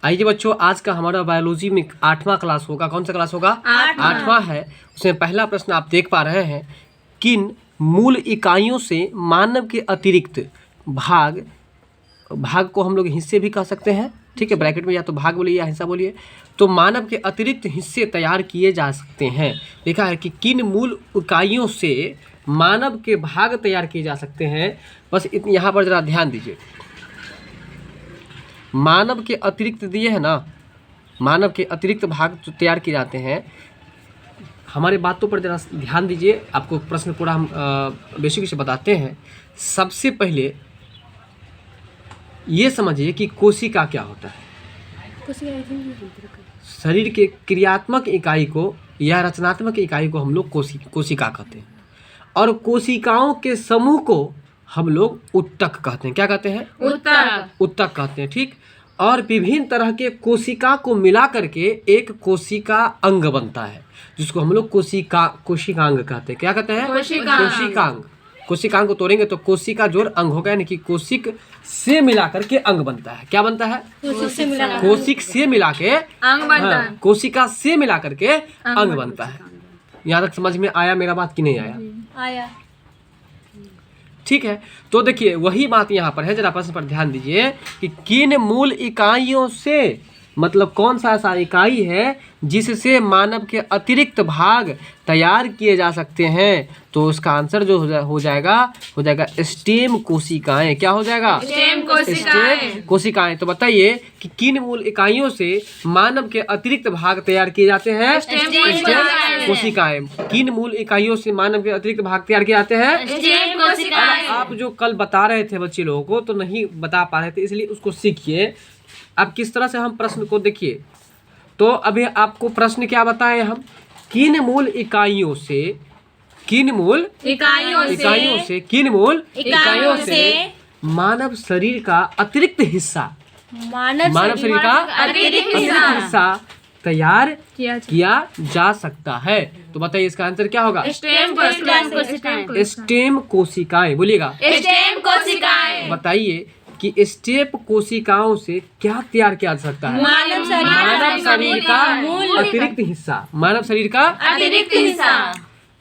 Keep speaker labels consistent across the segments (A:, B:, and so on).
A: आइए बच्चों, आज का हमारा बायोलॉजी में 8वां क्लास होगा। कौन सा क्लास होगा? 8वां है। उसमें पहला प्रश्न आप देख पा रहे हैं, किन मूल इकाइयों से मानव के अतिरिक्त भाग को हम लोग हिस्से भी कह सकते हैं, ठीक है, ब्रैकेट में या तो भाग बोलिए या हिस्सा बोलिए, तो मानव के अतिरिक्त हिस्से तैयार किए जा सकते हैं। देखा है कि किन मूल इकाइयों से मानव के भाग तैयार किए जा सकते हैं। बस यहाँ पर जरा ध्यान दीजिए, मानव के अतिरिक्त दिए है ना, मानव के अतिरिक्त भाग जो तैयार किए जाते हैं, हमारे बातों पर जरा ध्यान दीजिए। आपको प्रश्न पूरा हम बेसिक से बताते हैं। सबसे पहले ये समझिए कि कोशिका क्या होता है। शरीर के क्रियात्मक इकाई को या रचनात्मक इकाई को हम लोग कोशिका कहते हैं, और कोशिकाओं के समूह को हम लोग उत्तक कहते हैं। क्या कहते हैं? उत्तक कहते हैं, ठीक। और विभिन्न तरह के कोशिका को मिला करके एक कोशिका अंग बनता है, जिसको हम लोग कोशिकांग कहते हैं। क्या कहते हैं? कोशिकांग। कोशिकांग को तोड़ेंगे तो कोशिका जोड़ अंग होगा, यानी कि कोशिक से मिला करके अंग बनता है। क्या बनता है? कोशिक से मिला के अंग बनता है। कोशिका से मिला करके अंग बनता है। यहाँ तक समझ में आया मेरा बात कि नहीं आया?
B: आया।
A: ठीक है, तो देखिए वही बात यहाँ पर है। जरा प्रश्न पर ध्यान दीजिए कि किन मूल इकाइयों से, मतलब कौन सा ऐसा इकाई है जिससे मानव के अतिरिक्त भाग तैयार किए जा सकते हैं। तो उसका आंसर जो हो जाएगा स्टेम कोशिकाएं। क्या हो जाएगा?
B: स्टेम
A: कोशिकाएं। तो बताइए कि किन मूल इकाइयों से मानव के अतिरिक्त भाग तैयार किए जाते हैं?
B: स्टेम
A: कोशिकाएं। किन मूल इकाइयों से मानव के अतिरिक्त भाग तैयार किए जाते हैं?
B: स्टेम कोशिकाएं।
A: आप जो कल बता रहे थे बच्चे लोगों को तो नहीं बता पा रहे थे, इसलिए उसको सीखिए। अब किस तरह से हम प्रश्न को देखिए, तो अभी आपको प्रश्न क्या बताएं हम, किन मूल इकाइयों से मानव शरीर का अतिरिक्त हिस्सा तैयार किया जा सकता है। तो बताइए इसका आंसर क्या होगा? स्टेम कोशिकाएं। बोलिएगा
B: स्टेम कोशिकाएं।
A: बताइए कि स्टेम कोशिकाओं से क्या तैयार किया जा सकता है?
B: मानव
A: शरीर का अतिरिक्त हिस्सा। मानव शरीर का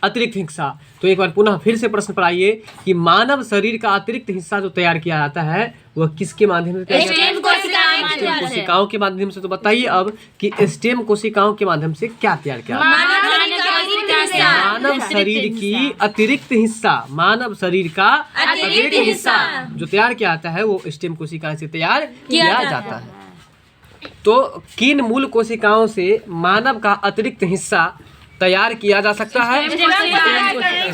A: अतिरिक्त हिस्सा। तो एक बार पुनः फिर से प्रश्न पर आइए कि मानव शरीर का अतिरिक्त हिस्सा जो तैयार किया जाता है वह किसके माध्यम से?
B: स्टेम
A: कोशिकाओं के माध्यम से। तो बताइए अब कि स्टेम कोशिकाओं के माध्यम से क्या तैयार किया? मानव शरीर की अतिरिक्त हिस्सा। मानव शरीर का अतिरिक्त हिस्सा जो तैयार किया जाता है वो स्टेम कोशिकाओं से तैयार किया जाता है। तो किन मूल कोशिकाओं से मानव का अतिरिक्त हिस्सा तैयार किया जा सकता है?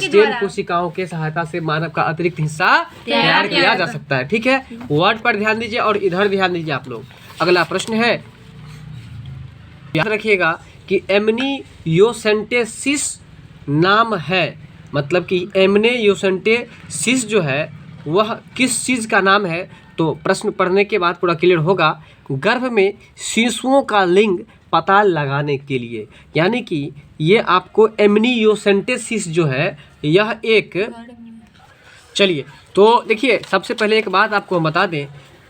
A: स्टेम कोशिकाओं के सहायता से मानव का अतिरिक्त हिस्सा तैयार किया जा सकता है। ठीक है, वर्ड पर ध्यान दीजिए और इधर ध्यान दीजिए आप लोग। अगला प्रश्न है, याद रखिएगा कि एमनियोसेंटेसिस नाम है, मतलब कि एमनियोसेंटेसिस जो है वह किस चीज़ का नाम है। तो प्रश्न पढ़ने के बाद पूरा क्लियर होगा। गर्भ में शिशुओं का लिंग पता लगाने के लिए, यानी कि ये आपको एमनियोसेंटेसिस जो है यह एक, चलिए तो देखिए सबसे पहले एक बात आपको बता दें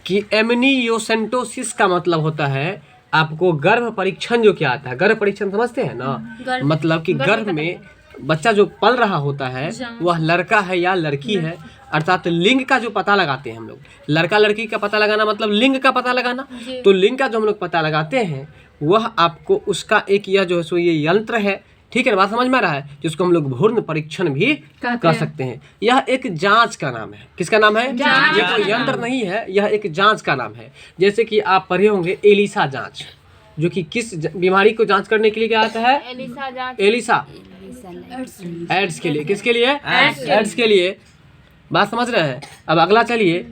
A: कि एमनियोसेंटोसिस का मतलब होता है आपको गर्भ परीक्षण जो क्या आता है। गर्भ परीक्षण समझते हैं ना, मतलब कि गर्भ में बच्चा जो पल रहा होता है वह लड़का है या लड़की है, अर्थात लिंग का जो पता लगाते हैं हम लोग। लड़का लड़की का पता लगाना मतलब लिंग का पता लगाना। तो लिंग का जो हम लोग पता लगाते हैं वह आपको उसका एक यह जो है सो ये यंत्र है, ठीक है, बात समझ में आ रहा है, जिसको हम लोग भ्रूण परीक्षण भी कर सकते हैं। यह एक जांच का नाम है। किसका नाम है? यह कोई यंत्र नहीं है, यह एक जांच का नाम है। जैसे कि आप पढ़े होंगे एलिसा जांच, जो कि किस बीमारी को जांच करने के लिए क्या आता है? एलिसा एड्स के लिए। किसके लिए? एड्स के लिए। बात समझ रहे हैं? अब अगला चलिए,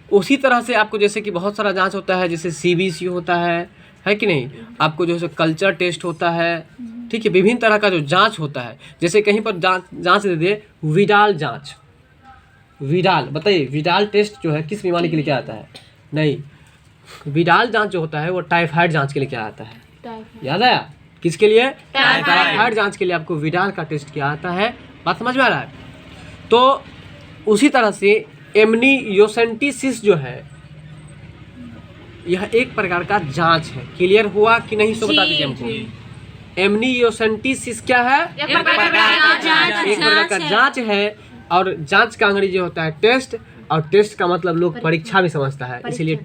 A: उसी तरह से आपको जैसे कि बहुत सारा जांच होता है, जैसे CBC होता है कि नहीं, आपको जो है कल्चर टेस्ट होता है, ठीक है, विभिन्न तरह का जो जांच होता है। जैसे कहीं पर जांच दे दे विडाल जांच, विडाल, बताइए विडाल टेस्ट जो है किस बीमारी के लिए क्या आता है? नहीं, विडाल जांच जो होता है वो टाइफाइड जांच के लिए क्या आता है? याद आया? किसके लिए? टाइफाइड जांच के लिए आपको विडाल का टेस्ट किया आता है। बात समझ में आ रहा है? तो उसी तरह से एमनियोसेंटेसिस जो है यह एक प्रकार का जांच है। क्लियर हुआ कि नहीं, सो बता दीजिए हमको। एमनियोसेंटेसिस क्या है?
B: एक प्रकार का जांच
A: एक प्रकार का जांच है। और जांच का अंग्रेजी होता है टेस्ट, और टेस्ट का मतलब लोग परीक्षा भी समझता है, इसीलिए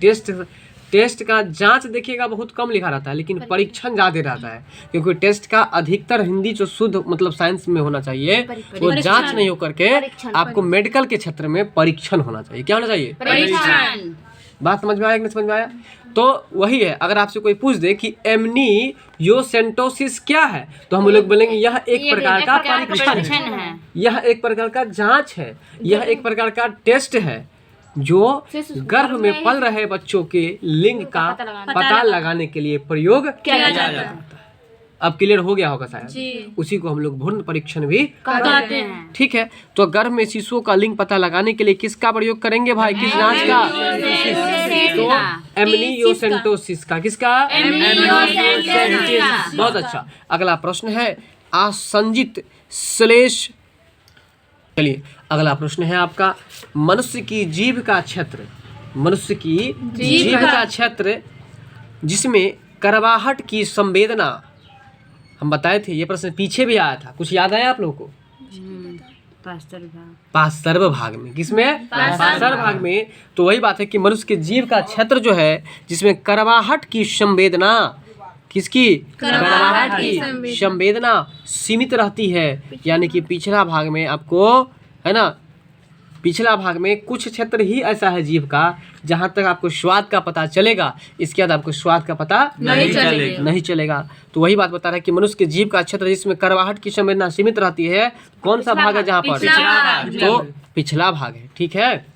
A: टेस्ट का जांच देखिएगा बहुत कम लिखा रहता है, लेकिन परीक्षण ज़्यादा रहता है, क्योंकि टेस्ट का अधिकतर हिंदी जो शुद्ध मतलब साइंस में होना चाहिए वो जांच नहीं होकर के आपको मेडिकल के क्षेत्र में परीक्षण होना चाहिए। क्या होना चाहिए?
B: परीक्षण।
A: बात समझ में आया कि नहीं समझ में आया? तो वही है, अगर आपसे कोई पूछ दे कि एमनियोसेंटेसिस क्या है, तो हम लोग बोलेंगे यह एक प्रकार का परीक्षण है, यह एक प्रकार का जांच है, यह एक प्रकार का टेस्ट है जो गर्भ में पल रहे बच्चों के लिंग का पता लगाने के लिए प्रयोग किया जाता है। अब क्लियर हो गया होगा शायद। उसी को हम लोग भ्रूण परीक्षण भी
B: कहते हैं।
A: ठीक है। तो गर्भ में शिशुओं का लिंग पता लगाने के लिए किसका प्रयोग करेंगे भाई? किस जांच का? तो एमनियोसेंटेसिस का। किसका?
B: एमनियोसेंटेसिस।
A: बहुत अच्छा। अगला प्रश्न है आसंजित श्लेष। चलिए अगला प्रश्न है आपका, मनुष्य की जीभ का क्षेत्र, मनुष्य की जीभ का क्षेत्र जिसमें करवाहट की संवेदना, हम बताए थे ये प्रश्न पीछे भी आया था, कुछ याद आया आप लोगों को? पार्श्व भाग में। किसमें? पार्श्व भाग में। तो वही बात है कि मनुष्य के जीभ का क्षेत्र जो है जिसमें करवाहट की संवेदना, किसकी? करवाहट की संवेदना सीमित रहती है, यानी कि पिछला भाग में आपको है ना, पिछला भाग में कुछ क्षेत्र ही ऐसा है जीभ का जहाँ तक आपको स्वाद का पता चलेगा, इसके बाद आपको स्वाद का पता नहीं चलेगा। तो वही बात बता रहा है कि मनुष्य के जीभ का क्षेत्र जिसमें करवाहट की संवेदना सीमित रहती है, कौन सा भाग है जहाँ पर? तो पिछला भाग है। ठीक है।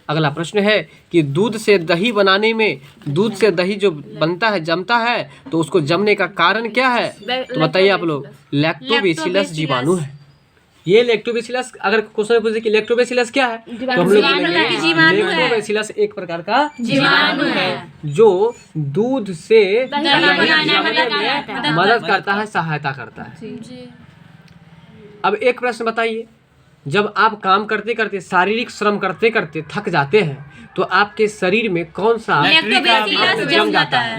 A: अगला प्रश्न है कि दूध से दही बनाने में, दूध से दही जो बनता है जमता है, तो उसको जमने का कारण क्या है? तो बताइए आप लोग। लैक्टोबैसिलस जीवाणु है। ये लैक्टोबैसिलस, अगर क्वेश्चन पूछे कि लैक्टोबैसिलस क्या है, तो हम लोग लैक्टोबैसिलस एक प्रकार का जीवाणु है जो दूध से मदद करता है, सहायता करता है। अब एक प्रश्न बताइए, जब आप काम करते करते, शारीरिक श्रम करते करते थक जाते हैं, तो आपके शरीर में कौन सा जम जाता है?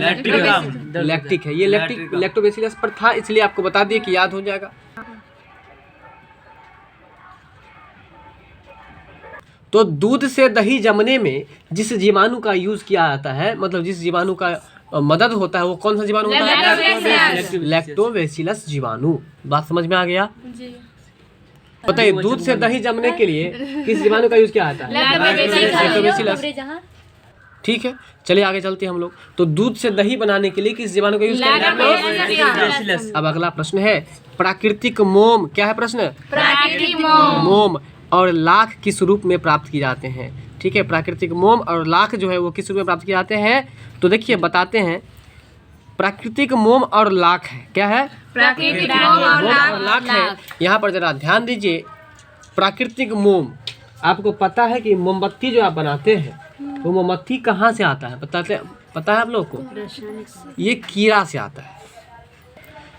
A: लैक्टिक है। ये लैक्टोबैसिलस पर था, इसलिए आपको बता दिए कि याद हो जाएगा। तो दूध से दही जमने में जिस जीवाणु का यूज किया जाता है, मतलब जिस जीवाणु का मदद होता है, वो कौन सा जीवाणु होता है? लैक्टोबैसिलस जीवाणु। बात समझ में आ गया? बताइए, दूध से दही जमने के लिए किस जीवाणु का यूज किया जाता है? लैक्टोबैसिलस। ठीक है, चलिए आगे चलते हैं हम लोग। तो दूध से दही बनाने के लिए किस जीवाणु का यूज किया जाता है? अब अगला प्रश्न है प्राकृतिक मोम। क्या है प्रश्न?
B: प्राकृतिक मोम।
A: मोम और लाख किस रूप में प्राप्त किए जाते हैं? ठीक है, प्राकृतिक मोम और लाख जो है वो किस रूप में प्राप्त किए जाते हैं? तो देखिए बताते हैं। प्राकृतिक मोम और लाख है। क्या है?
B: प्राकृतिक मोम और
A: लाख है। यहाँ पर जरा ध्यान दीजिए। प्राकृतिक मोम, आपको पता है कि मोमबत्ती जो आप बनाते हैं, वो मोमबत्ती कहाँ से आता है? पता है आप लोग को? ये कीड़ा से आता है।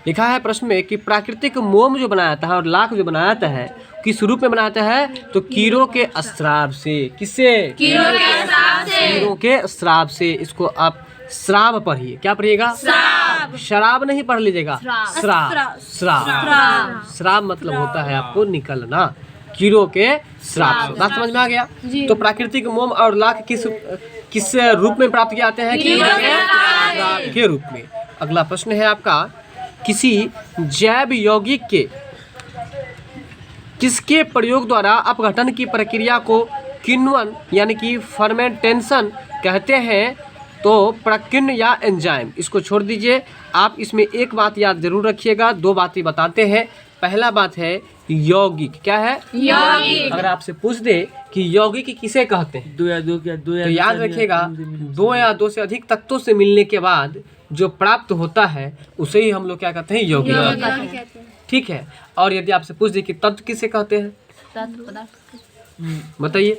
A: लिखा है प्रश्न में कि प्राकृतिक मोम जो बनाया जाता है और लाख जो बनाया जाता है किस रूप में बनाया जाता है? तो कीड़ों के स्राव से। किससे?
B: कीड़ों के श्राप से।
A: कीड़ों के श्राव से। इसको आप श्राव पढ़िए। क्या पढ़िएगा?
B: श्राप।
A: शराब नहीं पढ़ लीजिएगा, श्राव। श्राव श्राव मतलब होता है आपको निकलना, कीड़ों के श्राप से। बात समझ में आ गया? तो प्राकृतिक मोम और लाख किस रूप में प्राप्त किए जाते हैं? कीड़ों के श्राप के रूप में। अगला प्रश्न है आपका, किसी जैव यौगिक के किसके प्रयोग द्वारा अपघटन की प्रक्रिया को किण्वन यानी कि फर्मेंटेशन कहते हैं? तो प्रकीर्ण या एंजाइम। इसको छोड़ दीजिए, आप इसमें एक बात याद जरूर रखिएगा, दो बातें बताते हैं। पहला बात है यौगिक। क्या है?
B: यौगिक।
A: अगर आपसे पूछ दे कि यौगिक किसे कहते हैं,
C: दो या दो
A: तो याद रखिएगा, दो या दो से अधिक तत्वों से मिलने के बाद जो प्राप्त होता है उसे ही हम लोग क्या कहते हैं? यौगिक। ठीक है। और यदि आपसे पूछ दे कि तत्व किसे कहते हैं, बताइए।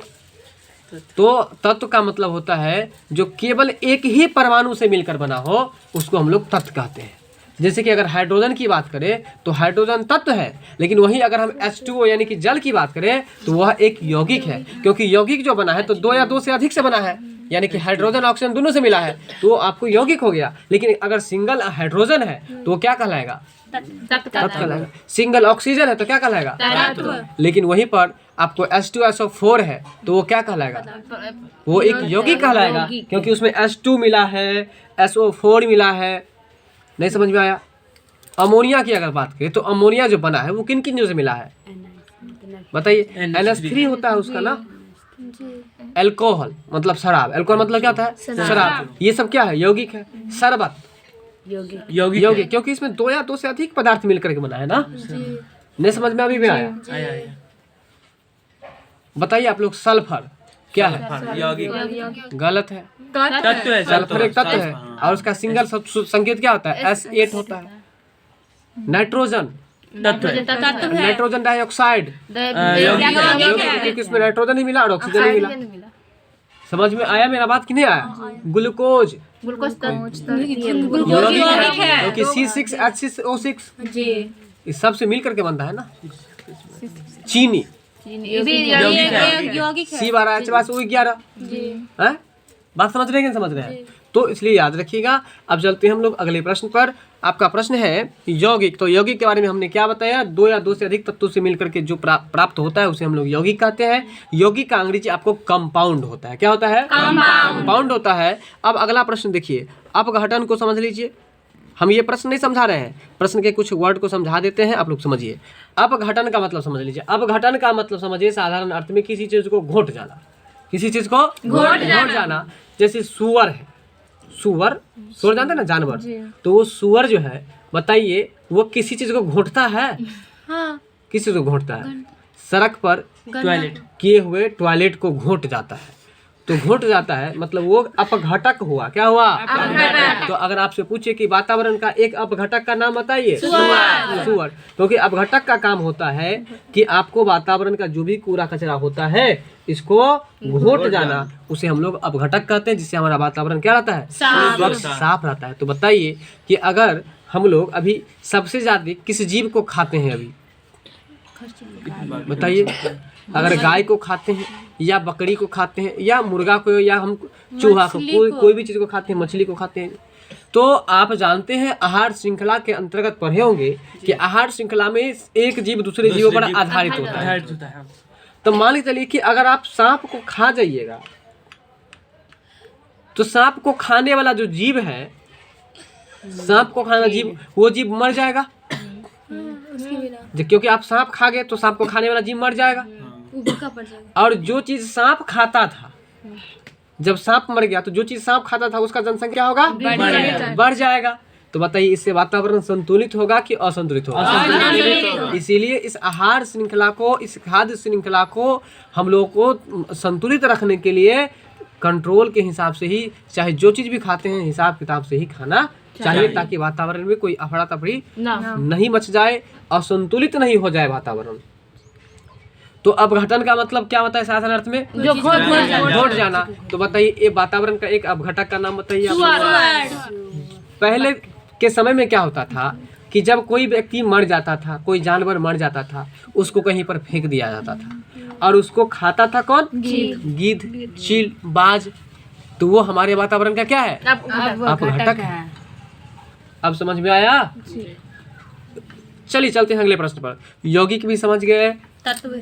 A: तो तत्व का मतलब होता है जो केवल एक ही परमाणु से मिलकर बना हो, उसको हम लोग तत्व कहते हैं। जैसे कि अगर हाइड्रोजन की बात करें तो हाइड्रोजन तत्व है, लेकिन वहीं अगर हम H2O यानी कि जल की बात करें तो वह एक यौगिक है, क्योंकि यौगिक जो बना है तो दो या दो से अधिक से बना है, यानी कि हाइड्रोजन ऑक्सीजन दोनों से मिला है तो वो आपको यौगिक हो गया। लेकिन अगर सिंगल हाइड्रोजन है तो वो क्या कहलाएगा? तत्व कहलाएगा। सिंगल ऑक्सीजन है तो क्या कहलाएगा?
B: तत्व।
A: लेकिन वहीं पर आपको H2SO4 है तो वो क्या कहलाएगा? वो एक यौगिक कहलाएगा, क्योंकि उसमें H2 मिला है, SO4 मिला है। नहीं समझ में आया? अमोनिया की अगर बात करें तो अमोनिया जो बना है वो किन किन से मिला है बताइए? NH3 होता है उसका ना। अल्कोहल मतलब शराब, अल्कोहल मतलब क्या होता है? शराब। ये सब क्या है? यौगिक है। शरबत यौगिक, क्योंकि इसमें 2 या 2 से अधिक पदार्थ मिलकर के बना है ना। नहीं समझ में अभी भी आया? बताइए आप लोग, सल्फर क्या है?
C: यौगिक
A: गलत है।
C: तत्व है।
A: सल्फर एक तत्व है और उसका सिंगल संकेत क्या होता है? S8 होता है। नाइट्रोजन
C: तत्व है।
A: नाइट्रोजन डाइऑक्साइड, क्योंकि इसमें नाइट्रोजन ही मिला और ऑक्सीजन ही मिला। समझ में आया मेरा बात कि नहीं आया? ग्लूकोज
B: यौगिक है।
A: क्योंकि C6H6O6 इस सब से मिल करके बनता है ना। चीनी
B: यौगिक है।
A: C12H12O11 है। बात समझ रहे हैं कि नहीं समझ रहे हैं? तो इसलिए याद रखिएगा। अब चलते हैं हम लोग अगले प्रश्न पर। आपका प्रश्न है यौगिक। तो यौगिक के बारे में हमने क्या बताया? 2 या 2 से अधिक तत्वों से मिलकर के जो प्राप्त होता है उसे हम लोग यौगिक कहते हैं। यौगिक का अंग्रेजी आपको कंपाउंड होता है। क्या होता है? कंपाउंड होता है। अब अगला प्रश्न देखिए, अपघटन को समझ लीजिए। हम ये प्रश्न नहीं समझा रहे हैं, प्रश्न के कुछ वर्ड को समझा देते हैं, आप लोग समझिए। अपघटन का मतलब समझ लीजिए। अपघटन का मतलब समझिए साधारण अर्थ में किसी चीज को घोट जाना। किसी चीज को घोट जाना। जैसे सुअर है, सुअर जानते हैं ना, जानवर। तो वो सुअर जो है बताइए वो किसी चीज को घोटता है?
B: हाँ।
A: किसी चीज को घोटता है? सड़क पर
C: टॉयलेट
A: किए हुए टॉयलेट को घोट जाता है। तो घोट जाता है मतलब वो अपघटक हुआ। क्या हुआ? तो अगर आपसे पूछे कि वातावरण का एक अपघटक का नाम बताइए, सुअर। क्योंकि अपघटक का काम होता है कि आपको वातावरण का जो भी कूड़ा कचरा होता है इसको घोट जाना, उसे हम लोग अपघटक कहते हैं, जिससे हमारा वातावरण क्या रहता है? साफ रहता है। तो बताइए कि अगर हम लोग अभी सबसे ज्यादा किस जीव को खाते हैं? अभी बताइए। अगर गाय को खाते हैं या बकरी को खाते हैं या मुर्गा को या हम चूहा को, कोई भी चीज को खाते हैं, मछली को खाते हैं, तो आप जानते हैं आहार श्रृंखला के अंतर्गत पढ़े होंगे कि आहार श्रृंखला में एक जीव दूसरे जीवों पर आधारित होता है। तो मान लीजिए चलिए कि अगर आप सांप को खा जाइएगा तो सांप को खाने वाला जो जीव है, सांप को खाने वाला जीव, वो जीव मर जाएगा। क्योंकि आप सांप खा गए तो सांप को खाने वाला जीव मर जाएगा। और जो चीज सांप खाता था, जब सांप मर गया तो जो चीज सांप खाता था उसका जनसंख्या होगा बढ़ जाएगा। तो बताइए इससे वातावरण संतुलित होगा कि असंतुलित होगा? इसीलिए इस आहार श्रृंखला को, इस खाद्य श्रृंखला को हम लोग को संतुलित रखने के लिए कंट्रोल के हिसाब से ही, चाहे जो चीज भी खाते हैं हिसाब किताब से ही खाना चाहिए, ताकि वातावरण में कोई अफड़ा तफड़ी नहीं मच जाए, असंतुलित नहीं हो जाए वातावरण। तो अपघटन का मतलब क्या होता है साधारण अर्थ में?
B: जो
A: घोट जाना। तो बताइए ये वातावरण का एक अपघटक का नाम बताइए। पहले के समय में क्या होता था कि जब कोई व्यक्ति मर जाता था, कोई जानवर मर जाता था, उसको कहीं पर फेंक दिया जाता था और उसको खाता था कौन? गिद्ध, चील, बाज। तो वो हमारे वातावरण का क्या है? अपघटक है। अब समझ में आया? चलिए चलते हैं अगले प्रश्न पर। यौगिक भी समझ गए,
B: तत्व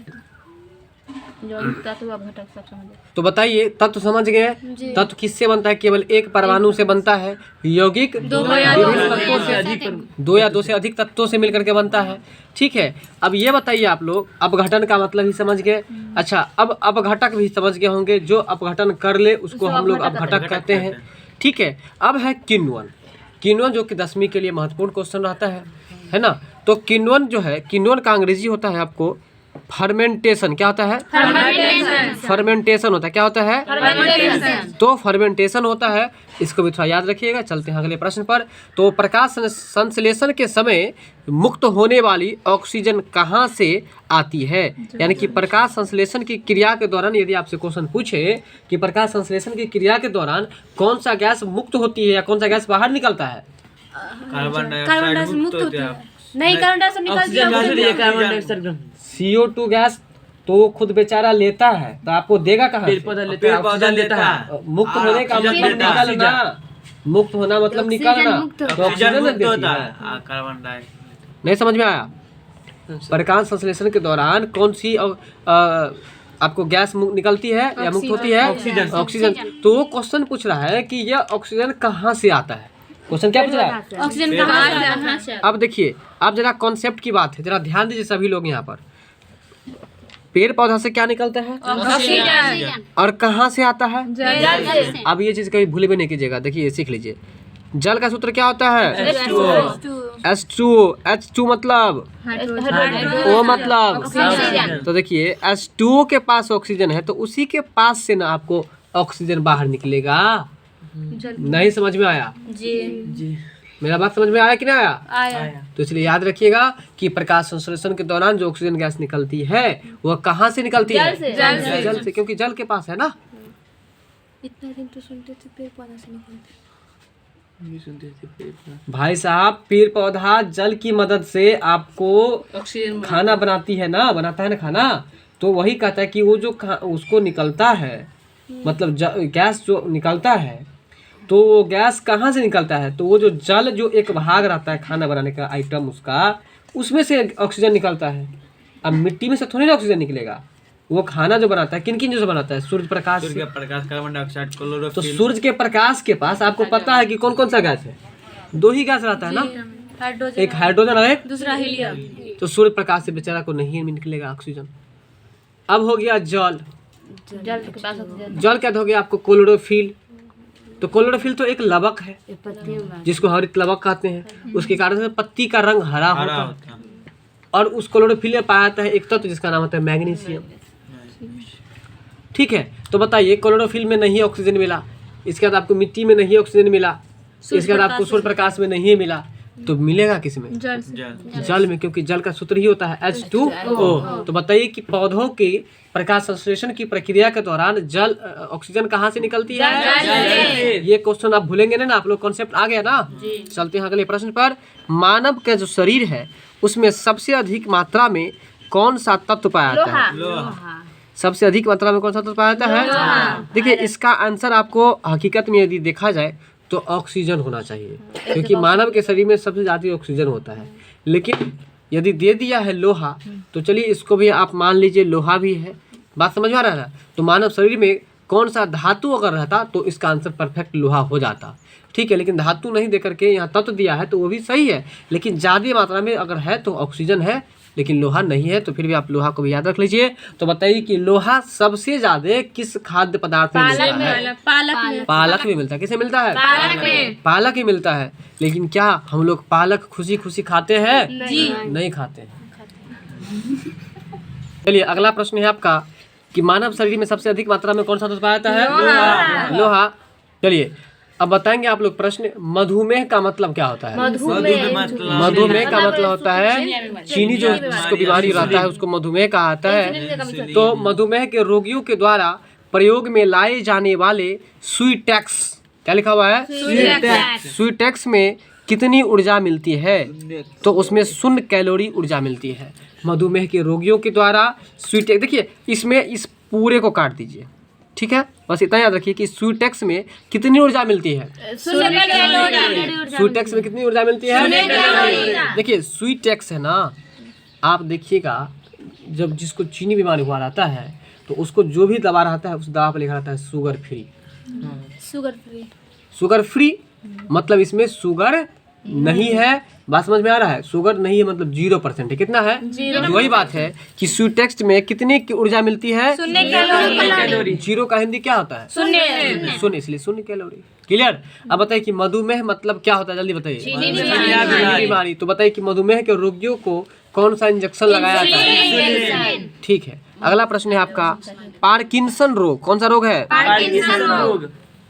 A: तो बताइए तत्व समझ गए। तत्व किससे बनता है? केवल एक परमाणु से बनता है। यौगिक 2 या 2 से अधिक तत्वों से मिलकर के बनता है। ठीक है। अब ये बताइए आप लोग, अपघटन का मतलब ही समझ गए। अच्छा, अब अपघटक भी समझ गए होंगे। जो अपघटन कर ले उसको हम लोग अपघटक कहते हैं। ठीक है। अब है किण्वन। किण्वन जो कि 10वीं के लिए महत्वपूर्ण क्वेश्चन रहता है ना। तो किण्वन जो है, किण्वन का अंग्रेजी होता है आपको फर्मेंटेशन। क्या होता है? फर्मेंटेशन होता है। क्या होता है? तो फर्मेंटेशन होता है, इसको भी थोड़ा याद रखिएगा। चलते हैं अगले प्रश्न पर। तो प्रकाश संश्लेषण के समय मुक्त होने वाली ऑक्सीजन कहाँ से आती है? यानी कि प्रकाश संश्लेषण की क्रिया के दौरान यदि आपसे क्वेश्चन पूछे कि प्रकाश संश्लेषण की क्रिया के दौरान कौन सा गैस मुक्त होती है या कौन सा गैस बाहर निकलता है?
C: कार्बन डाइऑक्साइड मुक्त होता है।
B: नहीं, कार्बन डाइऑक्साइड निकलती है।
A: CO2 गैस तो वो खुद बेचारा लेता है, तो आपको देगा कहाँ
C: पेड़
A: से?
C: पौधा लेता
D: पेड़
C: है,
D: पौधा
C: ऑक्सीजन
D: लेता
C: देता
D: है।
C: है।
A: मुक्त होने का
D: ऑक्सीजन
A: मतलब
D: देता है।
A: निकालना, मुक्त होना मतलब निकालना, तो
D: ऑक्सीजन
A: ऑक्सीजन
D: मुक्त
A: देती
D: होता
A: है।
D: है कार्बन डाइऑक्साइड।
A: नहीं समझ में आया? प्रकाश संश्लेषण के दौरान कौन सी आपको गैस निकलती है या मुक्त होती है?
C: ऑक्सीजन।
A: ऑक्सीजन। तो वो क्वेश्चन पूछ रहा है कि यह ऑक्सीजन कहाँ से आता है। क्वेश्चन क्या पूछ रहा है?
B: ऑक्सीजन
D: पेड़
B: कहाँ
D: पौधा।
B: से कहाँ से?
A: अब देखिए, अब जरा कॉन्सेप्ट की बात है, जरा ध्यान दीजिए सभी लोग यहाँ पर। पेड़ पौधा से क्या निकलता है
B: ऑक्सीजन
A: और कहाँ से आता है?
B: जल से।
A: अब ये चीज कभी भूल भी नहीं कीजिएगा। देखिए सीख लीजिए, जल का सूत्र क्या होता है? H2O मतलब O मतलब
B: ऑक्सीजन।
A: तो देखिए H2O के पास ऑक्सीजन है, तो उसी के पास से ना आपको ऑक्सीजन बाहर निकलेगा। नहीं समझ में आया?
B: जी
A: मेरा बात समझ में आया कि नहीं आया?
B: आया।
A: तो इसलिए याद रखिएगा कि प्रकाश संश्लेषण के दौरान जो ऑक्सीजन गैस निकलती है वह कहाँ से निकलती है? जल से, क्योंकि जल के पास है ना।
B: इतना दिन तो सुनते थे पेड़ पौधा से निकलते।
A: भाई साहब, पेड़ पौधा जल की मदद से आपको
C: ऑक्सीजन
A: खाना बनाता है ना खाना। तो वही कहता है कि वो जो उसको निकलता है, मतलब गैस जो निकलता है, तो वो गैस कहाँ से निकलता है? तो वो जो जल जो एक भाग रहता है खाना बनाने का आइटम उसका, उसमें से ऑक्सीजन निकलता है। अब मिट्टी में से थोड़ी ना ऑक्सीजन निकलेगा। वो खाना जो बनाता है किन किन से बनाता है? सूर्य प्रकाश
D: सूर्य
A: से।
D: का प्रकाश, कार्बन डाइऑक्साइड,
A: तो
D: क्लोरोफिल।
A: सूर्य के प्रकाश के पास आपको पता है कि कौन कौन सा गैस है? दो ही गैस रहता है ना,
B: हाइड्रोजन
A: एक हाइड्रोजन और एक।
B: दूसरा हीलियम।
A: तो सूर्य प्रकाश से बेचारा को नहीं निकलेगा ऑक्सीजन। अब हो गया जल।
B: जल के पास ऑक्सीजन।
A: जल क्या हो गया आपको? क्लोरोफिल। तो क्लोरोफिल तो एक लवक है जिसको हरित लवक कहते हैं। उसके कारण से पत्ती का रंग हरा
D: हरा
A: होता है।
D: होता है।
A: और उस क्लोरोफिल में पाया जाता है एक तत्व जिसका नाम होता है मैग्नीशियम। ठीक है, तो बताइए क्लोरोफिल में नहीं ऑक्सीजन मिला, इसके बाद आपको मिट्टी में नहीं ऑक्सीजन मिला, इसके बाद आपको सूर्य प्रकाश में नहीं मिला, तो मिलेगा किस में?
B: जल
D: जल।
A: जल में, क्योंकि जल का सूत्र ही होता है H2O। तो बताइए कि पौधों की प्रकाश संश्लेषण की प्रक्रिया के दौरान जल ऑक्सीजन कहाँ से निकलती है? ये क्वेश्चन आप भूलेंगे ना, आप लोग कॉन्सेप्ट आ गया ना। चलते हैं अगले प्रश्न पर। मानव का जो शरीर है उसमें सबसे अधिक मात्रा में कौन सा तत्व पाया जाता है?
D: लोहा।
A: सबसे अधिक मात्रा में कौन सा तत्व पाया जाता है? देखिए इसका आंसर आपको हकीकत में यदि देखा जाए तो ऑक्सीजन होना चाहिए, क्योंकि मानव के शरीर में सबसे ज़्यादा ऑक्सीजन होता है। लेकिन यदि दे दिया है लोहा, तो चलिए इसको भी आप मान लीजिए लोहा भी है। बात समझ में आ रहा है? तो मानव शरीर में कौन सा धातु अगर रहता तो इसका आंसर परफेक्ट लोहा हो जाता। ठीक है, लेकिन धातु नहीं दे करके यहाँ तत्व दिया है तो वो भी सही है, लेकिन ज़्यादा मात्रा में अगर है तो ऑक्सीजन है, लेकिन लोहा नहीं है। तो फिर भी आप लोहा को भी याद रख लीजिए। तो बताइए कि लोहा सबसे ज्यादा किस खाद्य पदार्थ में मिलता है? पालक में मिलता है। किसे मिलता है? पालक ही मिलता है। लेकिन क्या हम लोग पालक खुशी खुशी खाते हैं? नहीं खाते हैं। चलिए अगला प्रश्न है आपका कि मानव शरीर में सबसे अधिक मात्रा में कौन सा तत्व पाया जाता है? लोहा। चलिए अब बताएंगे आप लोग प्रश्न। मधुमेह का मतलब क्या होता है? मधुमेह का मतलब होता है चीनी जो जिसको बीमारी रहता है उसको मधुमेह कहा जाता है। तो मधुमेह के रोगियों के द्वारा प्रयोग में लाए जाने वाले स्वीटेक्स, क्या लिखा हुआ है? स्वीटेक्स में कितनी ऊर्जा मिलती है? तो उसमें 0 कैलोरी ऊर्जा मिलती है। मधुमेह के रोगियों के द्वारा स्वीटेक्स, देखिए इसमें इस पूरे को काट दीजिए, ठीक है, बस इतना याद रखिए कि स्वीटेक्स में कितनी ऊर्जा मिलती है? स्वीटेक्स में कितनी ऊर्जा मिलती है? देखिए स्वीटेक्स है ना, आप देखिएगा जब जिसको चीनी बीमारी हुआ रहता है तो उसको जो भी दवा रहता है उस दवा पर लिखा रहता है शुगर फ्री। शुगर फ्री मतलब इसमें शुगर नहीं है। बात समझ में आ रहा है? शुगर नहीं है मतलब 0% है। कितना है? वही बात है कि स्वीटेक्स में कितनी की ऊर्जा मिलती है?
B: 0 कैलोरी।
A: जीरो का हिंदी क्या होता है? शून्य, इसलिए 0 कैलोरी। क्लियर? अब बताइए कि मधुमेह मतलब क्या होता है, जल्दी बताइए। चीनी बीमारी। तो बताइए कि मधुमेह के रोगियों को कौन सा इंजेक्शन लगाया जाता है? ठीक है, अगला प्रश्न है आपका पार्किंसन रोग। कौन सा रोग है?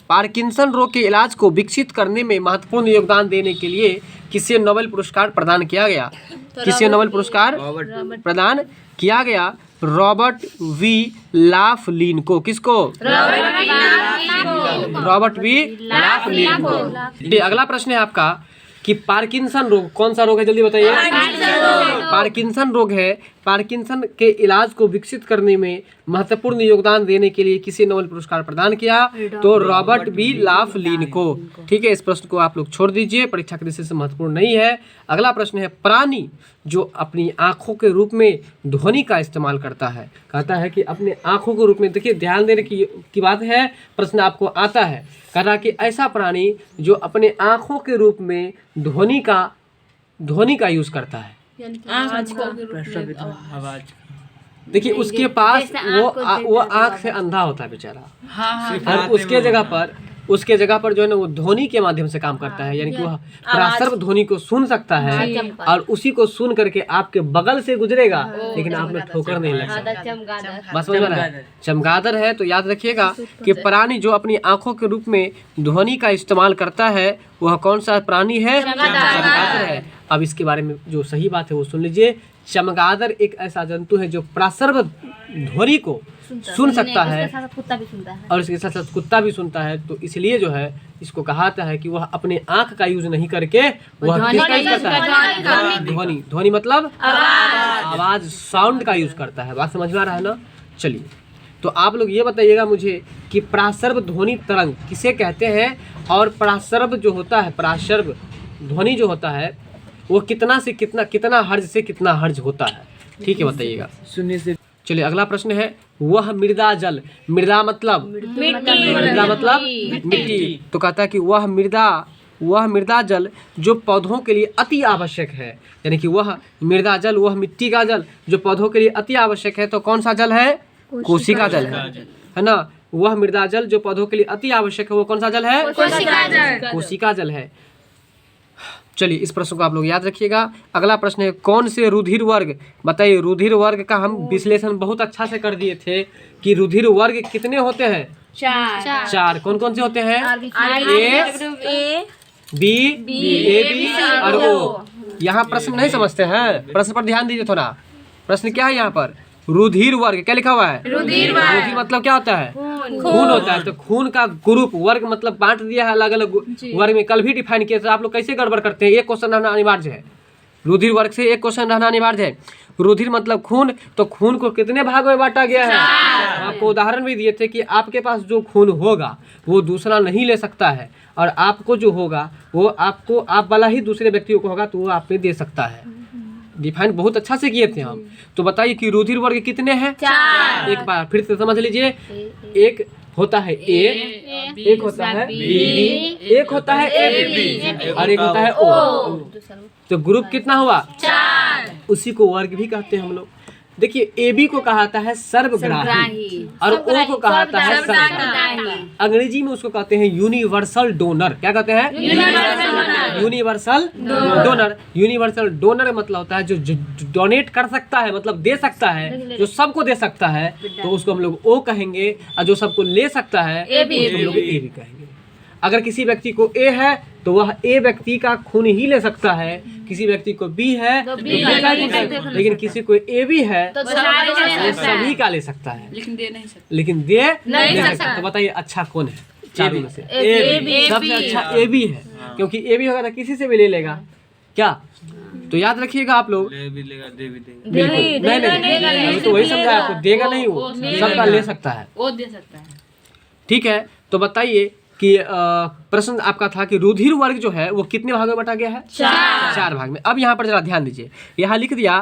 A: पार्किंसन रोग के इलाज को विकसित करने में महत्वपूर्ण योगदान देने के लिए किसे नोबेल पुरस्कार प्रदान किया गया? किसे नोबेल पुरस्कार प्रदान किया गया? रॉबर्ट वी लाफलिन को। किसको? रॉबर्ट वी लाफलिन को। अगला प्रश्न है आपका कि पार्किंसन रोग कौन सा रोग है, जल्दी बताइए। पार्किंसन रोग है पार्किंसन के इलाज को विकसित करने में महत्वपूर्ण योगदान देने के लिए किसे नोबेल पुरस्कार प्रदान किया? तो रॉबर्ट बी लाफलिन को। ठीक है, इस प्रश्न को आप लोग छोड़ दीजिए, परीक्षा के दृष्टि से महत्वपूर्ण नहीं है। अगला प्रश्न है, प्राणी जो अपनी आंखों के रूप में ध्वनि का इस्तेमाल करता है, कहता है कि अपने आंखों के रूप में, देखिए ध्यान देने की बात है, प्रश्न आपको आता है, कहता है कि ऐसा प्राणी जो अपने आंखों के रूप में ध्वनि का यूज करता है।
D: आवाज
A: देखिए उसके पास वो आंख से अंधा होता है बेचारा, और उसके जगह पर जो है ना वो ध्वनि के माध्यम से काम करता है, यानी कि वह पराश्रव ध्वनि को सुन सकता है और उसी को सुन करके आपके बगल से गुजरेगा, लेकिन आप में ठोकर नहीं लग सकता। बस समझ में रहा है, चमगादड़ है। तो याद रखिएगा कि प्राणी जो अपनी आंखों के रूप में ध्वनि का इस्तेमाल करता है वह कौन सा प्राणी है? चमगादड़ है। अब इसके बारे में जो सही बात है वो सुन लीजिए। चमगादड़ एक ऐसा जंतु है जो पराश्रव ध्वनि को सुन सकता है,
B: कुत्ता भी सुनता है
A: और इसके साथ साथ कुत्ता भी सुनता है। तो इसलिए जो है इसको कहाता है कि वह अपने आंख का यूज नहीं करके वह किसका यूज करता है? ध्वनि मतलब आवाज, साउंड का यूज करता है। बात समझ में आ रहा है ना? चलिए, तो आप लोग ये बताइएगा मुझे कि पराश्रव ध्वनि तरंग किसे कहते हैं, और पराश्रव जो होता है, पराश्रव ध्वनि जो होता है वो कितना से कितना हर्ज से कितना हर्ज होता है? ठीक है, बताइएगा।
C: शून्य से।
A: चलिए, अगला प्रश्न है, वह मृदा जल, मृदा मतलब मिट्टी, तो कहता है कि वह मृदा जल जो पौधों के लिए अति आवश्यक है, यानी कि वह मृदा जल, वह मिट्टी का जल जो पौधों के लिए अति आवश्यक है, तो कौन सा जल है? कोशिका जल है ना। वह मृदा जल जो पौधों के लिए अति आवश्यक है वो कौन सा जल है? कोशिका जल है। चलिए, इस प्रश्न को आप लोग याद रखिएगा। अगला प्रश्न है, कौन से रुधिर वर्ग, बताइए रुधिर वर्ग का हम विश्लेषण बहुत अच्छा से कर दिए थे कि रुधिर वर्ग कितने होते हैं? 4। कौन कौन से होते हैं? ए, बी, ए, बी और ओ। यहाँ प्रश्न नहीं समझते हैं, प्रश्न पर ध्यान दीजिए थोड़ा। प्रश्न क्या है यहाँ पर? रुधिर वर्ग, क्या लिखा हुआ है? रुधिर मतलब क्या होता है? खून होता है। तो खून का ग्रुप, वर्ग मतलब बांट दिया है अलग अलग वर्ग में, कल भी डिफाइन किया। तो आप लोग कैसे गड़बड़ करते हैं? एक क्वेश्चन रहना अनिवार्य है, रुधिर वर्ग से एक क्वेश्चन रहना अनिवार्य है। रुधिर मतलब खून, तो खून को कितने भाग में बांटा गया है? आपको उदाहरण भी दिए थे कि आपके पास जो खून होगा वो दूसरा नहीं ले सकता है, और आपको जो होगा वो आप वाला ही दूसरे व्यक्ति को होगा तो वो आप पे दे सकता है। डिफाइन बहुत अच्छा से किए थे हम। तो बताइए कि रुधिर वर्ग कितने हैं? 4। एक बार फिर से समझ लीजिए, एक होता है ए, एक होता है बी, एक होता है ए बी, और एक होता है ओ। तो ग्रुप कितना हुआ? 4। उसी को वर्ग भी कहते हैं हम लोग। देखिए, ए बी को कहाता है सर्वग्राही और ओ को कहाता है सर्वग्राही। अंग्रेजी में उसको कहते हैं यूनिवर्सल डोनर। क्या कहते हैं? Universal donor. यूनिवर्सल डोनर मतलब होता है जो डोनेट कर सकता है, मतलब दे सकता है, जो सबको दे सकता है तो उसको हम लोग ओ कहेंगे, और जो सबको ले सकता है उसको हम लोग ए भी कहेंगे। अगर किसी व्यक्ति को ए है तो वह ए व्यक्ति का खून ही ले सकता है, किसी व्यक्ति को बी है तो बी का ले सकता है, लेकिन किसी को ए भी है तो सभी का ले सकता है, लेकिन दे नहीं सकता। तो बताइए अच्छा कौन है चारों में से? सबसे अच्छा ए बी है, क्योंकि ए बी होगा तो किसी से भी ले लेगा। क्या? तो याद रखिएगा आप लोग, बिल्कुल नहीं, तो वही समझा आपको, देगा नहीं, वो सबका ले सकता है, वो दे सकता है। ठीक है, तो बताइए कि प्रश्न आपका था कि रुधिर वर्ग जो है वो कितने भागों में बांटा गया है? 4 भाग में। अब यहाँ पर जरा ध्यान दीजिए, यहाँ लिख दिया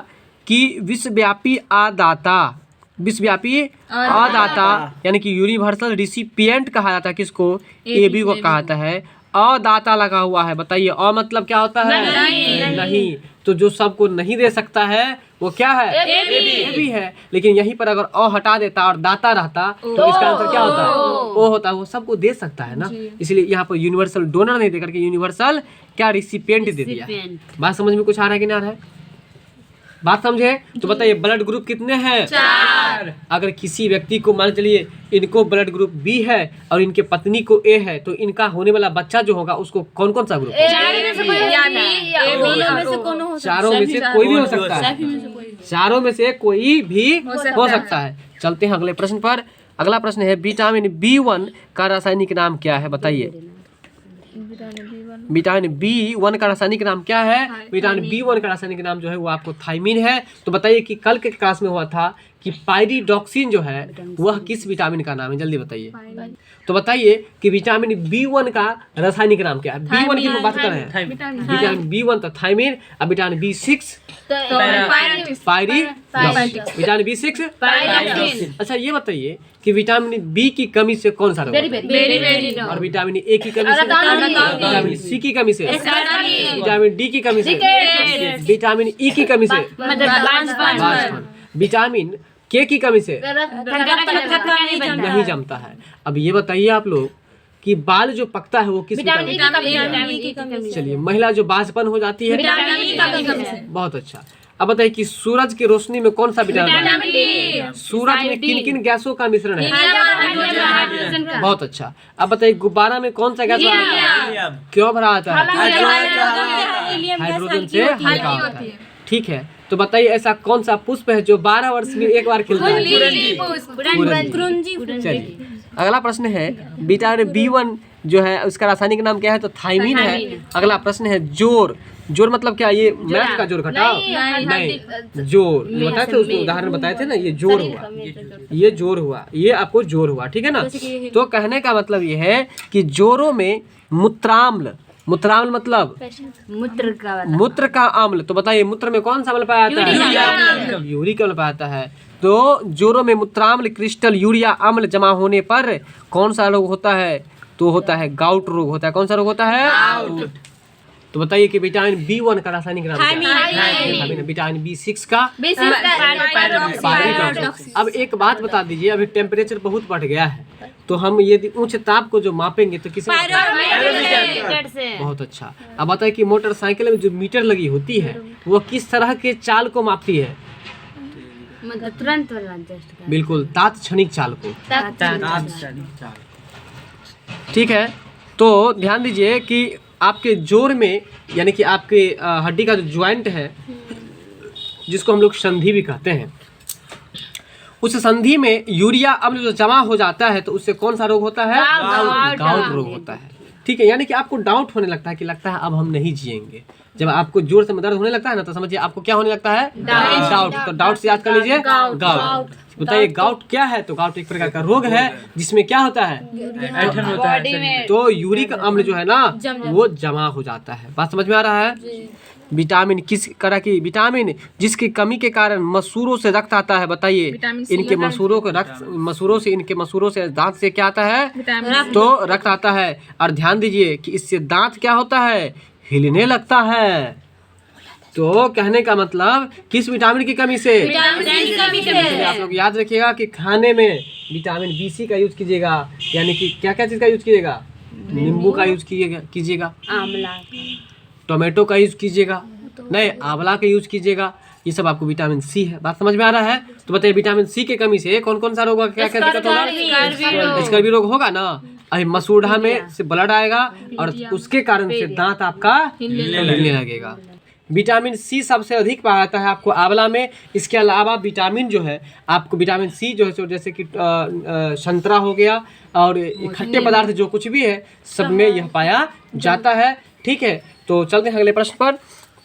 A: कि विश्वव्यापी अदाता यानी कि यूनिवर्सल रिसिपिएंट कहा जाता है किसको? एबी को कहा जाता है। अदाता लगा हुआ है, बताइए अ मतलब क्या होता है? नहीं। तो जो सबको नहीं दे सकता है वो क्या है? ए बी है। लेकिन यहीं पर अगर अ हटा देता और दाता रहता तो इसका आंसर क्या होता है? ओ होता है, वो सबको दे सकता है ना, इसलिए यहाँ पर यूनिवर्सल डोनर नहीं दे करके यूनिवर्सल क्या रिसिपिएंट दे दिया। बात समझ में कुछ आ रहा है कि नहीं आ रहा है? बात समझे? तो बताइए ब्लड ग्रुप कितने हैं? 4। अगर किसी व्यक्ति को मान चलिए इनको ब्लड ग्रुप बी है और इनके पत्नी को ए है, तो इनका होने वाला बच्चा जो होगा उसको कौन कौन सा ग्रुप? चारों में से कोई भी हो सकता है, चारों में से कोई भी हो सकता है। चलते हैं अगले प्रश्न पर। अगला प्रश्न है विटामिन B1 का रासायनिक नाम क्या है? बताइए। विटामिन B1 का रासायनिक नाम क्या है? विटामिन B1 का रासायनिक नाम जो है वो आपको थायमीन है। तो बताइए कि कल के क्लास में हुआ था कि पायरिडॉक्सिन जो है वह किस विटामिन का नाम है? जल्दी बताइए। तो बताइए कि विटामिन B1 का रासायनिक नाम क्या है? B1 की हम बात कर रहे हैं। विटामिन B1 तो थायमीन, अब vitamin B6 pyridoxine, vitamin B6 pyridoxine. अच्छा ये बताइए कि विटामिन B की कमी से कौन सा रोग होता है? और विटामिन A की कमी से, विटामिन C की कमी से, विटामिन D की कमी से, विटामिन E की कमी से, विटामिन K की कमी से नहीं जमता है। अब ये बताइए आप लोग कि बाल जो पकता है वो किस विटामिन की कमी से? चलिए, महिला जो बांझपन हो जाती है, बहुत अच्छा। अब बताइए कि सूरज की रोशनी में कौन सा विटामिन? सूरज में किन किन गैसों का मिश्रण है? बहुत अच्छा। अब बताइए गुब्बारा में कौन सा गैस क्यों भरा आता है? हाइड्रोजन से हल्का होता है। ठीक है, तो बताइए ऐसा कौन सा पुष्प है जो 12 वर्ष में एक बार खिलता है? चलिए, अगला प्रश्न है विटामिन B1 जो है उसका रासायनिक नाम क्या है? तो थायमीन है। अगला प्रश्न है जोर। जोर मतलब क्या? ये मैथ का जोर घटाओ नहीं, जोर बताए थे, उसको उदाहरण बताए थे ना, ये जोर हुआ, ये जोर हुआ, ये आपको जोर हुआ, ठीक है ना। तो कहने का मतलब ये है कि जोरों में मूत्राम्ल, मूत्राम्ल मतलब मूत्र का अम्ल। तो बताइए मूत्र में कौन सा अम्ल पाया जाता है? यूरिक अम्ल पाया जाता है। तो जोरों में मूत्राम्ल क्रिस्टल यूरिया अम्ल जमा होने पर कौन सा रोग होता है? तो होता है गाउट रोग होता है। कौन सा रोग होता है? तो बताइए कि विटामिन B1 का रासायनिक नाम क्या है? विटामिन B6 का पायरिडॉक्सिन। अब एक बात बता दीजिए, अभी टेम्परेचर बहुत बढ़ गया है, तो हम यदि उच्च ताप को जो मापेंगे तो किसे? बहुत अच्छा। अब बताइए कि मोटरसाइकिल में जो मीटर लगी होती है वो किस तरह के चाल को मापती है?
C: तुरंत
A: बिल्कुल, तात्क्षणिक चाल को। ठीक है, तो ध्यान दीजिए कि आपके जोड़ में, यानी कि आपके हड्डी का जो ज्वाइंट है जिसको हम लोग संधि भी कहते हैं, उस संधि में यूरिया अम्ल जो जमा हो जाता है तो उससे कौन सा रोग होता है? गाउट रोग होता है। ठीक है, यानी कि आपको डाउट होने लगता है कि लगता है अब हम नहीं जिएंगे। जब आपको जोर से दर्द होने लगता है ना तो समझिए आपको क्या होने लगता है? डाउट। तो डाउट से याद कर लीजिए गाउट। बताइए गाउट क्या है? तो गाउट एक प्रकार का रोग है जिसमें क्या होता है? ऐंठन होता है। तो यूरिक अम्ल जो है ना वो जमा हो जाता है। बात समझ में आ रहा है? विटामिन किस तरह की? विटामिन जिसकी कमी के कारण मसूरों से रक्त आता है। बताइए इनके मसूरों को रक्त, इनके मसूरों से दांत से क्या आता है? तो रक्त आता है। और ध्यान दीजिए कि इससे दांत क्या होता है? हिलने लगता है। तो कहने का मतलब किस विटामिन की कमी से? आप लोग याद रखिएगा कि खाने में विटामिन BC का यूज कीजिएगा, यानी कि क्या क्या चीज का यूज कीजिएगा? नींबू का यूज कीजिएगा, टोमेटो का यूज कीजिएगा, नहीं आंवला का यूज कीजिएगा। ये सब आपको विटामिन C है। बात समझ में आ रहा है? तो बताइए विटामिन C के कमी से कौन कौन सा रोग होगा? क्या क्या दिक्कत होगा? स्कर्वी रोग होगा ना। अभी मसूड़ा में से ब्लड आएगा और उसके कारण से दांत आपका हिलने लगेगा। विटामिन C सबसे अधिक पाया जाता है आपको आंवला में। इसके अलावा विटामिन जो है आपको विटामिन C जो है जैसे कि संतरा हो गया और खट्टे पदार्थ जो कुछ भी है सब में यह पाया जाता है। ठीक है, तो चलते हैं अगले प्रश्न पर।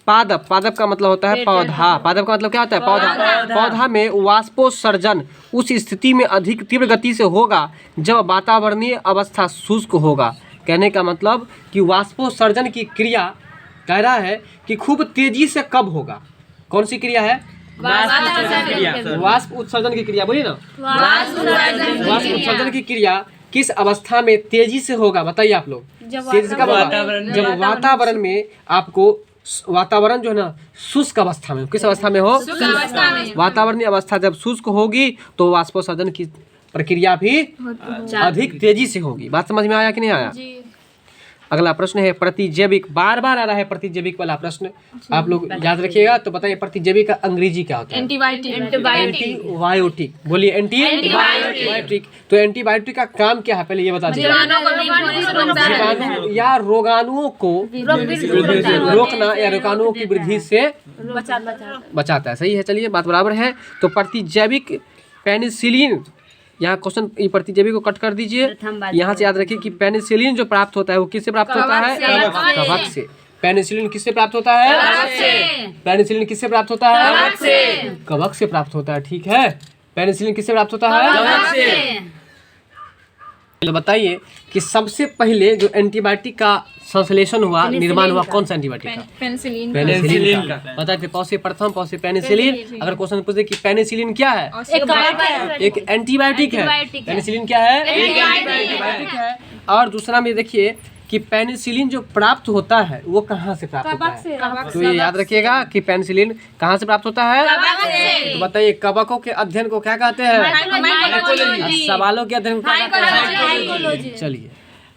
A: पादप। पादप का मतलब होता है पौधा। पादप का मतलब क्या होता है? पौधा। पौधा में वाष्पोत्सर्जन उस स्थिति में अधिक तीव्र गति से होगा जब वातावरणीय अवस्था शुष्क होगा। कहने का मतलब कि वाष्पोत्सर्जन की क्रिया कह रहा है कि खूब तेजी से कब होगा? कौन सी क्रिया है? वाष्प उत्सर्जन की क्रिया। बोलिए ना, वाष्प उत्सर्जन की क्रिया किस अवस्था में तेजी से होगा? बताइए आप लोग। तेजी से कब होगा? जब वातावरण में आपको, वातावरण जो है ना शुष्क अवस्था में, किस अवस्था में हो? वातावरणीय अवस्था जब शुष्क होगी तो वाष्पोत्सर्जन की प्रक्रिया भी अधिक तेजी से होगी। बात समझ में आया कि नहीं आया? अगला प्रश्न है प्रतिजैविक। बार बार आ रहा है प्रतिजैविक वाला प्रश्न, आप लोग याद रखिएगा। तो बताइए प्रतिजैविक का अंग्रेजी क्या होता है? एंटीबायोटिक। बोलिए एंटीबायोटिक। तो एंटीबायोटिक का काम क्या है पहले ये बता दीजिए। जीवाणु या रोगाणुओं को रोकना या रोगाणुओं की वृद्धि से बचाता है। सही है, चलिए बात बराबर है। तो प्रतिजैविक पेनिसिलिन यहाँ क्वेश्चन ई प्रतिजैवी को कट कर दीजिए।
C: प्रथम बात
A: यहाँ से याद रखिए कि पेनिसिलिन जो प्राप्त होता है वो किससे प्राप्त होता है? कवक से। पेनिसिलिन किससे प्राप्त होता है? पेनिसिलिन किससे प्राप्त होता है? कवक से प्राप्त होता है। ठीक है, पेनिसिलिन किससे प्राप्त होता है? तो बताइए कि सबसे पहले जो एंटीबायोटिक का संश्लेषण हुआ, निर्माण हुआ, कौन सा एंटीबायोटिक का? पेनिसिलिन का। बताइए पौसे प्रथम, पौसे पेनिसिलिन। अगर क्वेश्चन पूछे कि पेनिसिलिन क्या है? एक एंटीबायोटिक है। पेनिसिलिन क्या है? एंटीबायोटिक है। और दूसरा में देखिए कि पेनिसिलिन जो प्राप्त होता है वो कहाँ से प्राप्त होता है? तो ये याद रखिएगा कि पेनिसिलिन कहाँ से प्राप्त होता है? तो बताइए कवकों के अध्ययन को क्या कहते हैं? सवालों के अध्ययन को क्या कहते हैं? चलिए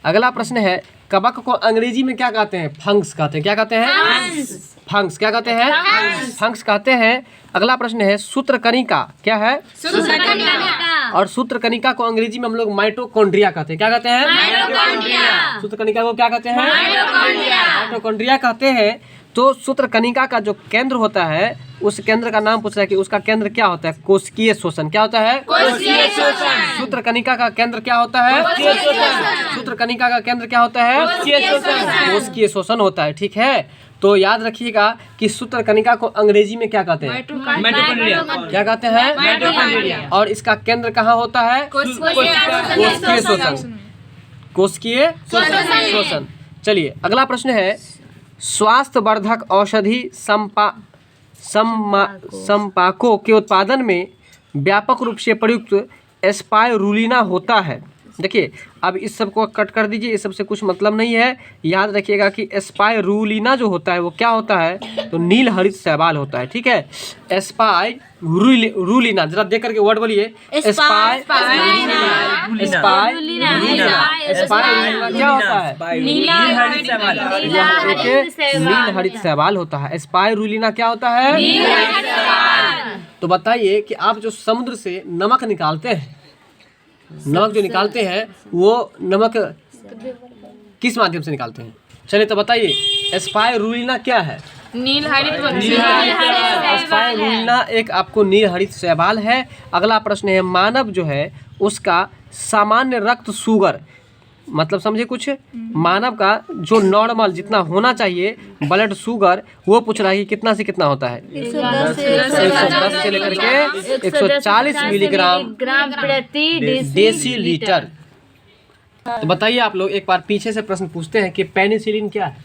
A: अगला प्रश्न है, कवक को अंग्रेजी में क्या कहते हैं? फंक्स कहते हैं। क्या कहते हैं? फंक्स। क्या कहते हैं? फंक्स कहते हैं। अगला प्रश्न है, सूत्रकणिका क्या है? और सूत्रकणिका को अंग्रेजी में हम लोग माइटोकॉन्ड्रिया कहते हैं। क्या कहते हैं? सूत्रकणिका को क्या कहते हैं? माइटोकॉन्ड्रिया कहते हैं। तो सूत्रकणिका का जो केंद्र होता है उस केंद्र का नाम पूछ रहा है कि उसका केंद्र क्या होता है? कोशिकीय शोषण। क्या होता है? सूत्रकणिका का केंद्र क्या होता है? सूत्रकणिका का केंद्र क्या होता है? कोशिकीय शोषण होता है। ठीक है, तो याद रखिएगा कि सूत्रकणिका को अंग्रेजी में क्या कहते हैं? क्या कहते हैं? और इसका केंद्र कहाँ होता है? कोशिकीय शोषण। कोशिकीय शोषण। चलिए अगला प्रश्न है, स्वास्थ्यवर्धक औषधि संपाकों के उत्पादन में व्यापक रूप से प्रयुक्त स्पाइरुलिना होता है। देखिए अब इस सब को कट कर दीजिए, इस सब से कुछ मतलब नहीं है। याद रखिएगा कि स्पाइरुलिना जो होता है वो क्या होता है? तो नील हरित शैवाल होता है। ठीक है, स्पाइरुलिना, जरा देख करके वर्ड बोलिए। स्पाइरुलिना क्या होता है? नील हरित शैवाल होता है। स्पाइरुलिना क्या होता है? तो बताइए कि आप जो समुद्र से नमक निकालते हैं, नमक जो निकालते हैं वो नमक किस माध्यम से निकालते हैं? चलिए तो बताइए स्पाइरुलिना क्या है?
C: नील हरित
A: स्पाइरुलिना एक आपको नील हरित शैवाल है। अगला प्रश्न है, मानव जो है उसका सामान्य रक्त शुगर, मतलब समझे कुछ, मानव का जो नॉर्मल जितना होना चाहिए ब्लड शुगर वो पूछ रहा है कि कितना से कितना होता है? 110 से लेकर के 140 मिलीग्राम
C: प्रति
A: डेसीलीटर। तो बताइए आप लोग, एक बार पीछे से प्रश्न पूछते हैं कि पेनिसिलिन क्या है?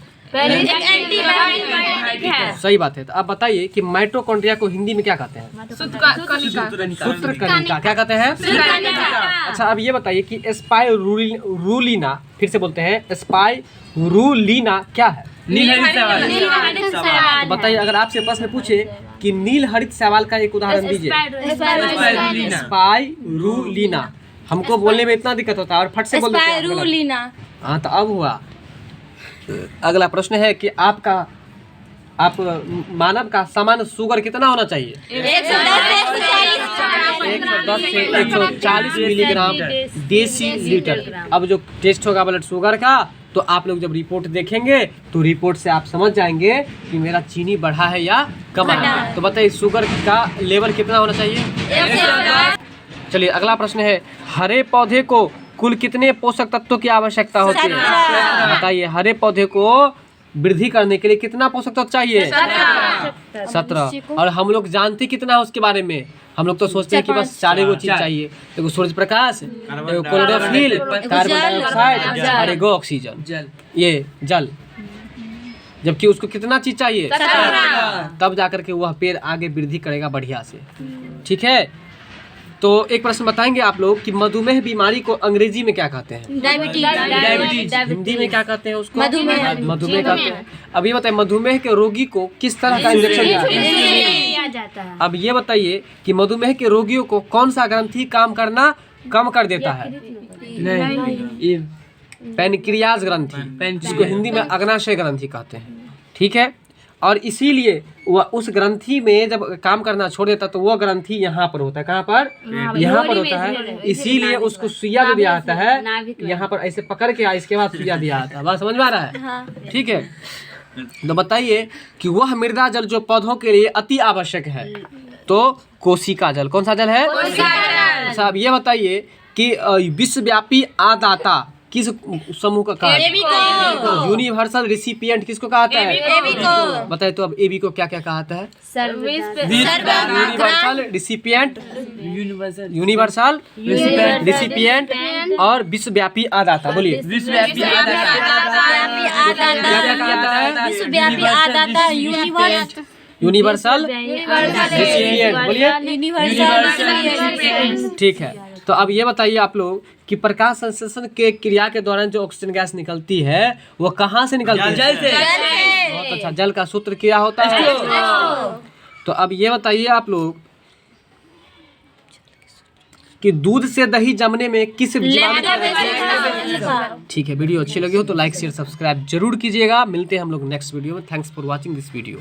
A: सही बात है। तो आप बताइए कि माइटोकॉन्ड्रिया को हिंदी में क्या कहते हैं? सूत्रकणिका। क्या कहते हैं? अच्छा अब ये बताइए कि स्पाइरुलिना, फिर से बोलते हैं स्पाइरुलिना क्या है?
D: नील हरित शैवाल।
A: तो बताइए अगर आपसे प्रश्न पूछे कि नील हरित शैवाल का एक उदाहरण दीजिए। स्पाइरुलिना। हमको बोलने में इतना दिक्कत होता है और फट से बोल देते हैं। हाँ तो अब हुआ। अगला प्रश्न है कि आप मानव का सामान्य शुगर कितना होना चाहिए? 110 से 140 मिलीग्राम डेसीलीटर। अब जो टेस्ट होगा ब्लड शुगर का, तो आप लोग जब रिपोर्ट देखेंगे तो रिपोर्ट से आप समझ जाएंगे कि मेरा चीनी बढ़ा है या कम है। तो बताइए शुगर का लेवल कितना होना चाहिए? चलिए अगला प्रश्न है, हरे पौधे को कुल कितने पोषक तत्वों की आवश्यकता होती है? बताइए हरे पौधे को वृद्धि करने के लिए कितना पोषक तत्व चाहिए? 17। और हम लोग जानते कितना है उसके बारे में? हम लोग तो सोचते हैं कि बस 4 चीज चाहिए, एगो सूर्य प्रकाश, एगो क्लोरोफिल, कार्बन डाइऑक्साइड और एगो ऑक्सीजन, ये जल। जबकि उसको कितना चीज चाहिए? 17। तब जाकर के वह पेड़ आगे वृद्धि करेगा बढ़िया से। ठीक है, तो एक प्रश्न बताएंगे आप लोग कि मधुमेह बीमारी को अंग्रेजी में क्या कहते हैं? डायबिटीज। हिंदी में क्या कहते हैं उसको? मधुमेह कहते हैं। अब ये बताइए मधुमेह के रोगी को किस तरह का इंजेक्शन दिया जाता है? अब ये बताइए कि मधुमेह के रोगियों को कौन सा ग्रंथि काम करना कम कर देता है? पैनक्रियाज ग्रंथि, जिसको हिंदी में अग्नाशय ग्रंथि कहते हैं। ठीक है, और इसीलिए वह उस ग्रंथि में जब काम करना छोड़ देता तो वो ग्रंथि यहाँ पर होता है। कहाँ पर? यहाँ पर होता है। इसीलिए उसको सुइया जो दिया जाता है यहाँ पर ऐसे पकड़ के इसके बाद सुइया दिया जाता है। बात समझ में आ रहा है? ठीक है, तो बताइए कि वह मृदा जल जो पौधों के लिए अति आवश्यक है, तो कोशिका जल। कौन सा जल है? अच्छा अब ये बताइए कि विश्वव्यापी आदाता किस समूह का कहा है? यूनिवर्सल रिसिपिएंट किसको कहता है? बताइए तो अब एबी को क्या क्या कहता है? यूनिवर्सल रिसिपिएंट, यूनिवर्सल रिसिपिएंट और विश्वव्यापी आदाता। बोलिए
D: विश्वव्यापी
A: क्या क्या कहता है? Universal recipient. बोलिए ठीक है। तो अब ये बताइए आप लोग कि प्रकाश संश्लेषण के क्रिया के दौरान जो ऑक्सीजन गैस निकलती है वो कहाँ से निकलती है?
D: जल से।
A: बहुत अच्छा। जल का सूत्र क्या होता है? तो अब ये बताइए आप लोग कि दूध से दही जमने में किस जीवाणु? ठीक है, वीडियो अच्छी लगी हो तो लाइक शेयर सब्सक्राइब जरूर कीजिएगा। मिलते हैं हम लोग नेक्स्ट वीडियो में। Thanks for watching this video.